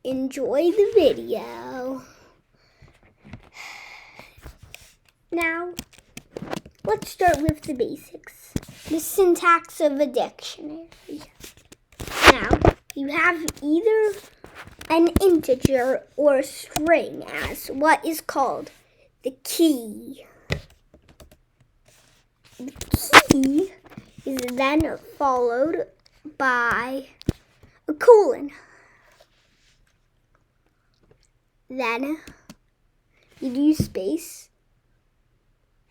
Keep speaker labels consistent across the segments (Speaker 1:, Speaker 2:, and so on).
Speaker 1: enjoy the video. Now, let's start with the basics. The syntax of a dictionary. Now, you have either an integer or a string as what is called the key. The key is then followed by a colon. Then you do space.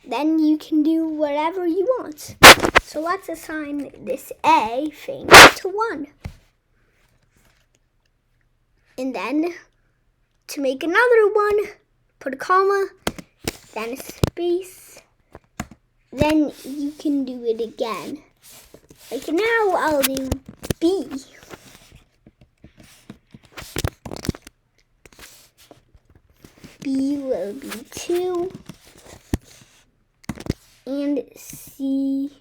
Speaker 1: Then you can do whatever you want. So let's assign this A thing to 1. And then to make another one, put a comma, then a space. Then you can do it again. Like now I'll do B. B will be 2. And C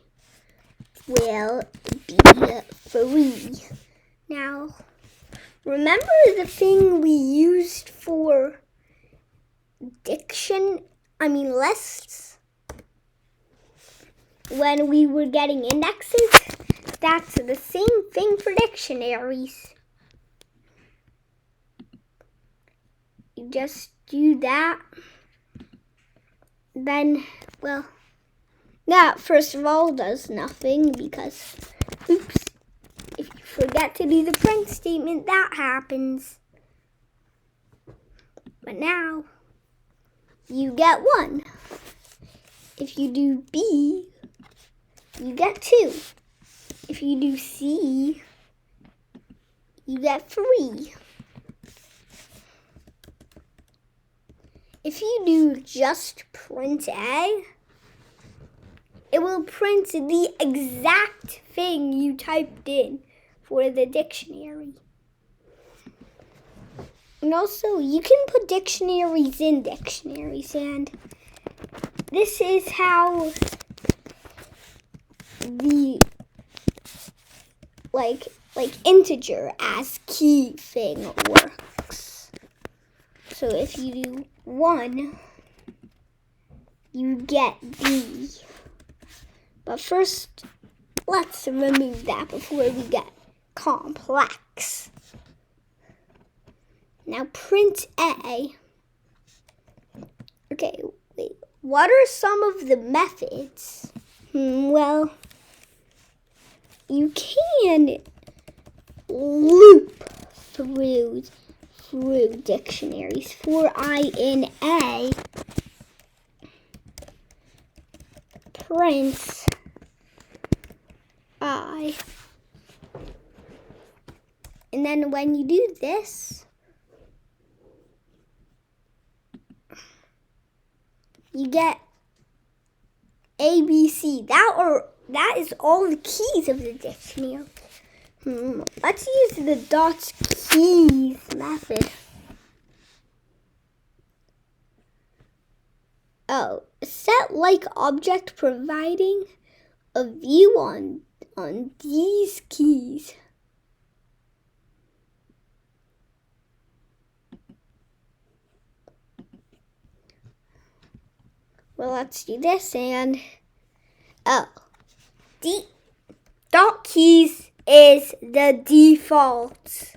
Speaker 1: will be 3. Now, remember the thing we used for lists? When we were getting indexes? That's the same thing for dictionaries. You just do that. Then, well, that first of all does nothing because, oops, if you forget to do the print statement, that happens. But now, you get 1. If you do B, you get 2. If you do C, you get 3. If you do just print A, it will print the exact thing you typed in for the dictionary. And also, you can put dictionaries in dictionaries, and this is how the like integer as key thing works. So if you do 1, you get B. But first, let's remove that before we get complex. Now print A. Okay, wait. What are some of the methods? Well, you can loop through dictionaries. For I in A, print I. And then when you do this, you get A, B, C. That is all the keys of the dictionary. Let's use the dot keys method. Oh, set like object providing a view on these keys. Well, let's do this and dot keys is the default.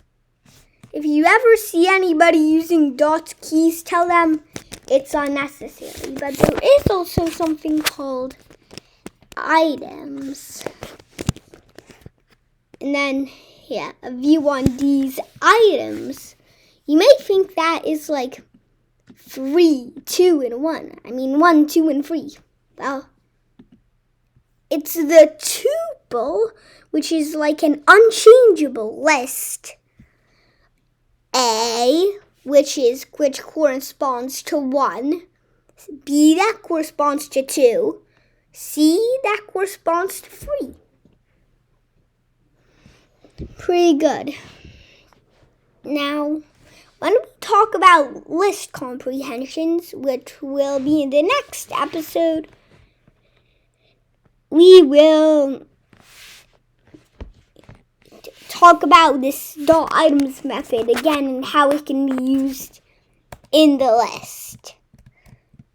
Speaker 1: If you ever see anybody using dot keys, tell them it's unnecessary. But there is also something called items. And then, a view on these items. You may think that is like 3, 2, and 1. I mean 1, 2, and 3. Well, it's the tuple, which is like an unchangeable list. A, which corresponds to 1. B, that corresponds to 2. C, that corresponds to 3. Pretty good. Now, when we talk about list comprehensions, which will be in the next episode, we will talk about this items method again and how it can be used in the list.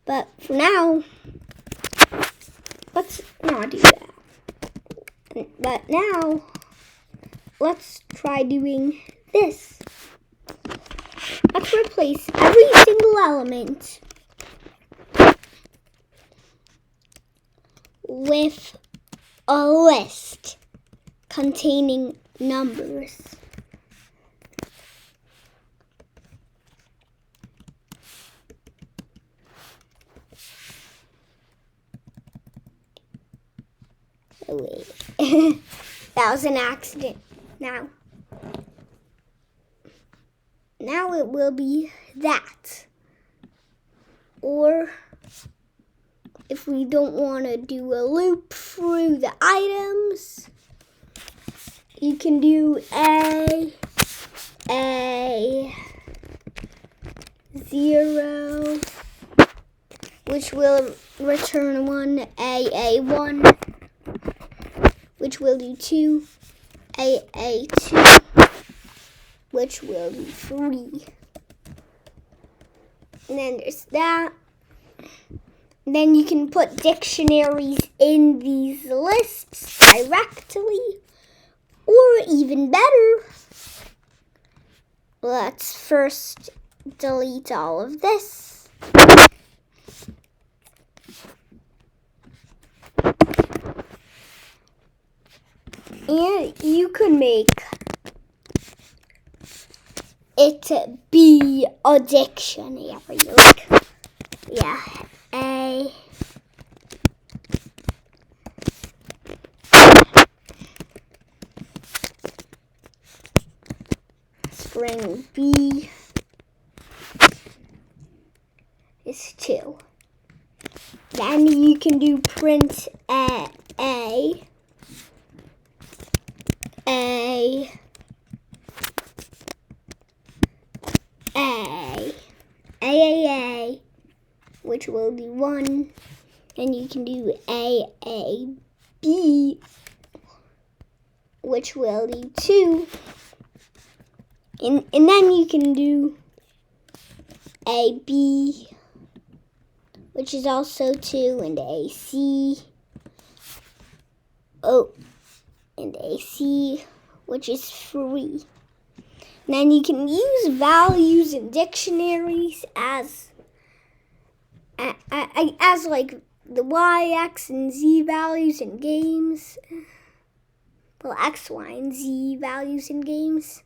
Speaker 1: But for now, let's not do that. But now, let's try doing this. Let's replace every single element with a list containing numbers. Oh, wait. That was an accident. Now it will be that. Or if we don't want to do a loop through the items, you can do a 0, which will return 1, a 1, which will do 2, a 2, which will do 3. And then there's that. Then you can put dictionaries in these lists directly. Or even better, let's first delete all of this. And you could make it be a dictionary. Like, yeah, a string B is 2. Then you can do print A, which will be 1. And you can do A, B, which will be 2. And then you can do AB, which is also 2, and AC. Oh, and AC, which is 3. And then you can use values in dictionaries as like the Y, X, and Z values in games. Well, X, Y, and Z values in games.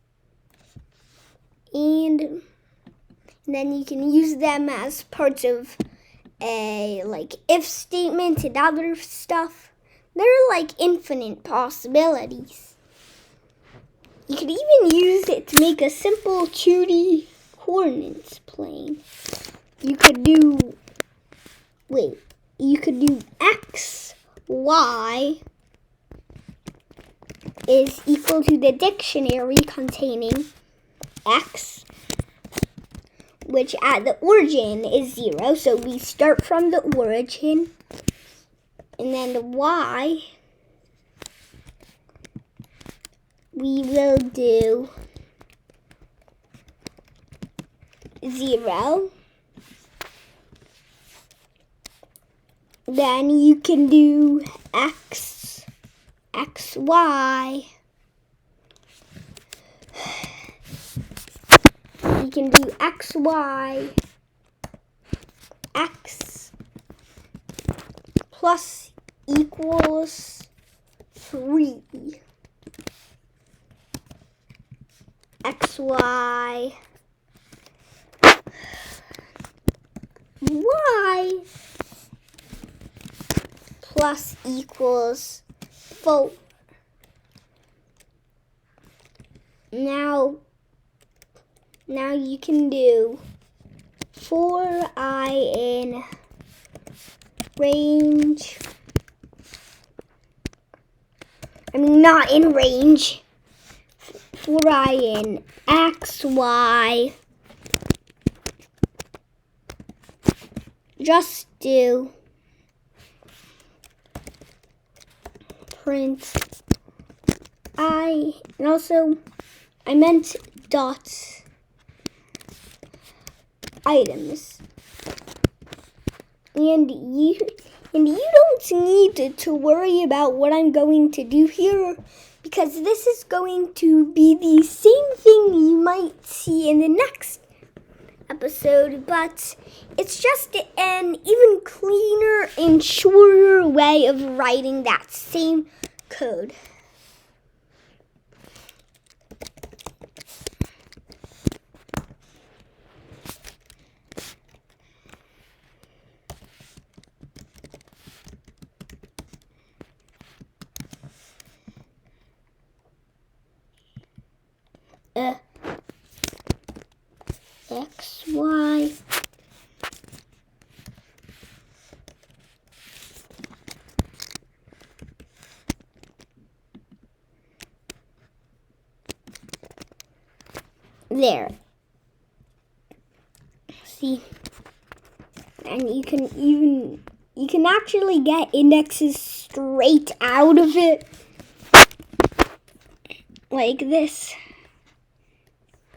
Speaker 1: And then you can use them as parts of a like if statement and other stuff. There are like infinite possibilities. You could even use it to make a simple 2D coordinates plane. You could do X, Y is equal to the dictionary containing X, which at the origin is 0. So we start from the origin. And then the Y, we will do 0. Then you can do X, Y. You can do X, Y, X plus equals 3. X, Y, Y plus equals 4. Now you can do 4i in range. I mean, not in range. 4i in X, Y. Just do print and also I meant dot items. And you don't need to worry about what I'm going to do here, because this is going to be the same thing you might see in the next episode, but it's just an even cleaner and shorter way of writing that same code. X, Y. There. See? And you can actually get indexes straight out of it. Like this.